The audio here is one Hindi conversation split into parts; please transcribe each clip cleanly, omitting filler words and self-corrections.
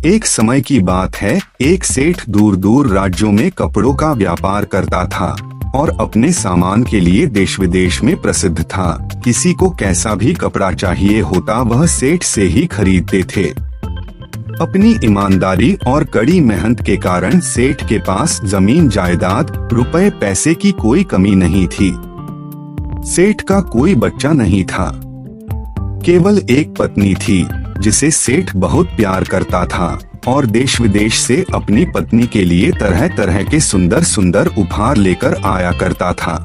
एक समय की बात है, एक सेठ दूर दूर राज्यों में कपड़ों का व्यापार करता था और अपने सामान के लिए देश विदेश में प्रसिद्ध था। किसी को कैसा भी कपड़ा चाहिए होता वह सेठ से ही खरीदते थे। अपनी ईमानदारी और कड़ी मेहनत के कारण सेठ के पास जमीन जायदाद रुपए पैसे की कोई कमी नहीं थी। सेठ का कोई बच्चा नहीं था, केवल एक पत्नी थी जिसे सेठ बहुत प्यार करता था और देश विदेश से अपनी पत्नी के लिए तरह तरह के सुंदर सुंदर उपहार लेकर आया करता था।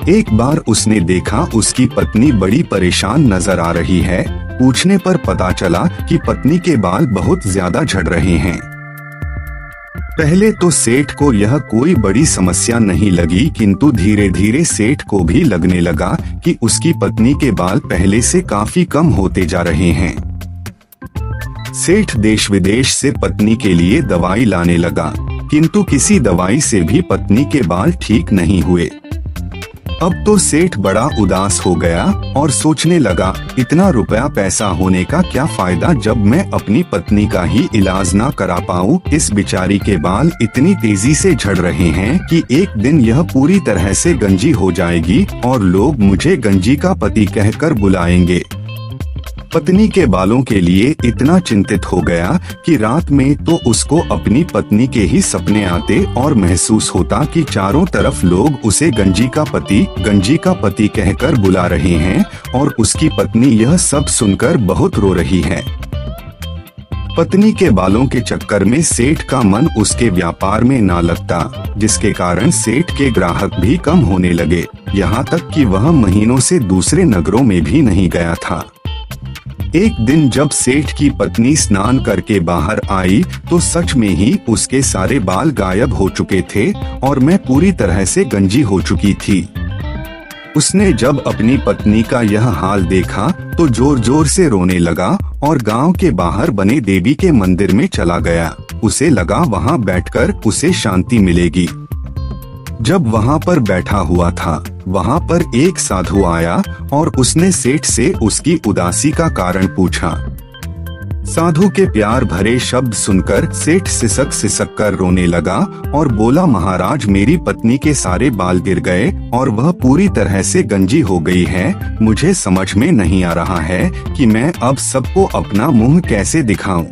एक बार उसने देखा उसकी पत्नी बड़ी परेशान नजर आ रही है। पूछने पर पता चला कि पत्नी के बाल बहुत ज्यादा झड़ रहे हैं। पहले तो सेठ को यह कोई बड़ी समस्या नहीं लगी, किंतु धीरे धीरे सेठ को भी लगने लगा कि उसकी पत्नी के बाल पहले से काफी कम होते जा रहे हैं। सेठ देश विदेश से पत्नी के लिए दवाई लाने लगा, किंतु किसी दवाई से भी पत्नी के बाल ठीक नहीं हुए। अब तो सेठ बड़ा उदास हो गया और सोचने लगा, इतना रुपया पैसा होने का क्या फायदा जब मैं अपनी पत्नी का ही इलाज ना करा पाऊँ। इस बिचारी के बाल इतनी तेजी से झड़ रहे हैं कि एक दिन यह पूरी तरह से गंजी हो जाएगी और लोग मुझे गंजी का पति कहकर बुलाएंगे। पत्नी के बालों के लिए इतना चिंतित हो गया कि रात में तो उसको अपनी पत्नी के ही सपने आते और महसूस होता कि चारों तरफ लोग उसे गंजी का पति कहकर बुला रहे हैं और उसकी पत्नी यह सब सुनकर बहुत रो रही है। पत्नी के बालों के चक्कर में सेठ का मन उसके व्यापार में ना लगता, जिसके कारण सेठ के ग्राहक भी कम होने लगे। यहाँ तक कि वह महीनों से दूसरे नगरों में भी नहीं गया था। एक दिन जब सेठ की पत्नी स्नान करके बाहर आई तो सच में ही उसके सारे बाल गायब हो चुके थे और मैं पूरी तरह से गंजी हो चुकी थी। उसने जब अपनी पत्नी का यह हाल देखा तो जोर जोर से रोने लगा और गांव के बाहर बने देवी के मंदिर में चला गया। उसे लगा वहां बैठकर उसे शांति मिलेगी। जब वहां पर बैठा हुआ था, वहां पर एक साधु आया और उसने सेठ से उसकी उदासी का कारण पूछा। साधु के प्यार भरे शब्द सुनकर सेठ सिसक सिसक कर रोने लगा और बोला, महाराज मेरी पत्नी के सारे बाल गिर गए और वह पूरी तरह से गंजी हो गई है। मुझे समझ में नहीं आ रहा है कि मैं अब सबको अपना मुंह कैसे दिखाऊं।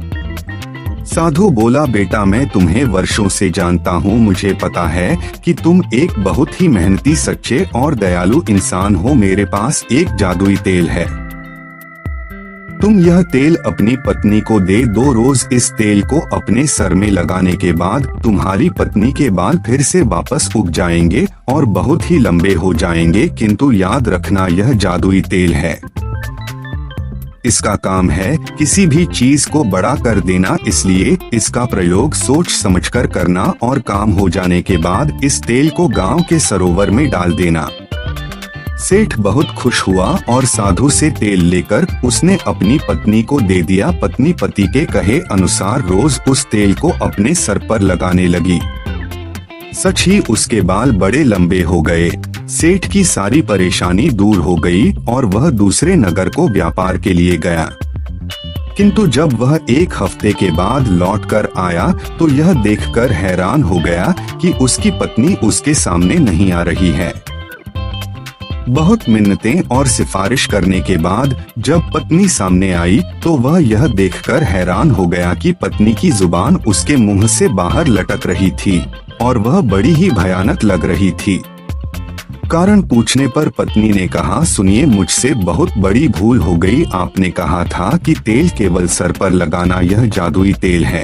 साधु बोला, बेटा मैं तुम्हें वर्षों से जानता हूँ, मुझे पता है कि तुम एक बहुत ही मेहनती, सच्चे और दयालु इंसान हो। मेरे पास एक जादुई तेल है, तुम यह तेल अपनी पत्नी को दे दो। रोज इस तेल को अपने सर में लगाने के बाद तुम्हारी पत्नी के बाल फिर से वापस उग जाएंगे और बहुत ही लंबे हो जाएंगे। किंतु याद रखना, यह जादुई तेल है, इसका काम है किसी भी चीज को बड़ा कर देना, इसलिए इसका प्रयोग सोच समझकर करना और काम हो जाने के बाद इस तेल को गांव के सरोवर में डाल देना। सेठ बहुत खुश हुआ और साधु से तेल लेकर उसने अपनी पत्नी को दे दिया। पत्नी पति के कहे अनुसार रोज उस तेल को अपने सर पर लगाने लगी। सच ही उसके बाल बड़े लंबे हो गए। सेठ की सारी परेशानी दूर हो गई और वह दूसरे नगर को व्यापार के लिए गया। किंतु जब वह एक हफ्ते के बाद लौटकर आया तो यह देखकर हैरान हो गया कि उसकी पत्नी उसके सामने नहीं आ रही है। बहुत मिन्नतें और सिफारिश करने के बाद जब पत्नी सामने आई तो वह यह देखकर हैरान हो गया कि पत्नी की जुबान उसके मुंह से बाहर लटक रही थी और वह बड़ी ही भयानक लग रही थी। कारण पूछने पर पत्नी ने कहा, सुनिए मुझसे बहुत बड़ी भूल हो गई। आपने कहा था कि तेल केवल सर पर लगाना, यह जादुई तेल है,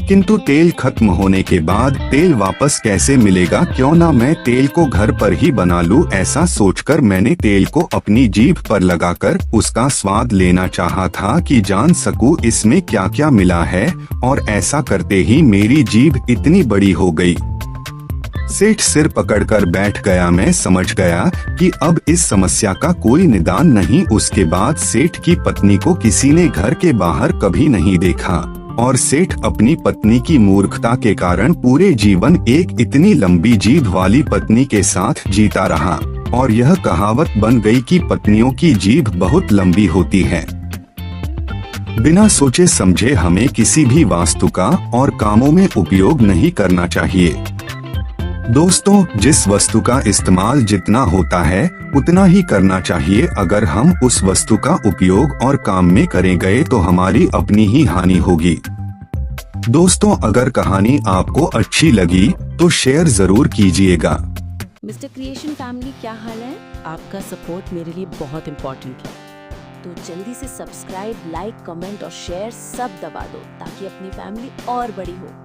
किंतु तेल खत्म होने के बाद तेल वापस कैसे मिलेगा? क्यों ना मैं तेल को घर पर ही बना लूं। ऐसा सोचकर मैंने तेल को अपनी जीभ पर लगाकर उसका स्वाद लेना चाहा था कि जान सकूं इसमें क्या क्या मिला है, और ऐसा करते ही मेरी जीभ इतनी बड़ी हो गई। सेठ सिर पकड़कर बैठ गया। मैं समझ गया कि अब इस समस्या का कोई निदान नहीं। उसके बाद सेठ की पत्नी को किसी ने घर के बाहर कभी नहीं देखा और सेठ अपनी पत्नी की मूर्खता के कारण पूरे जीवन एक इतनी लंबी जीभ वाली पत्नी के साथ जीता रहा और यह कहावत बन गई कि पत्नियों की जीभ बहुत लंबी होती है। बिना सोचे समझे हमें किसी भी वास्तु का और कामों में उपयोग नहीं करना चाहिए। दोस्तों, जिस वस्तु का इस्तेमाल जितना होता है उतना ही करना चाहिए। अगर हम उस वस्तु का उपयोग और काम में करें गए तो हमारी अपनी ही हानि होगी। दोस्तों, अगर कहानी आपको अच्छी लगी तो शेयर जरूर कीजिएगा। मिस्टर क्रिएशन फैमिली, क्या हाल है? आपका सपोर्ट मेरे लिए बहुत इम्पोर्टेंट है, तो जल्दी से सब्सक्राइब, लाइक, कमेंट और शेयर सब दबा दो ताकि अपनी फैमिली और बड़ी हो।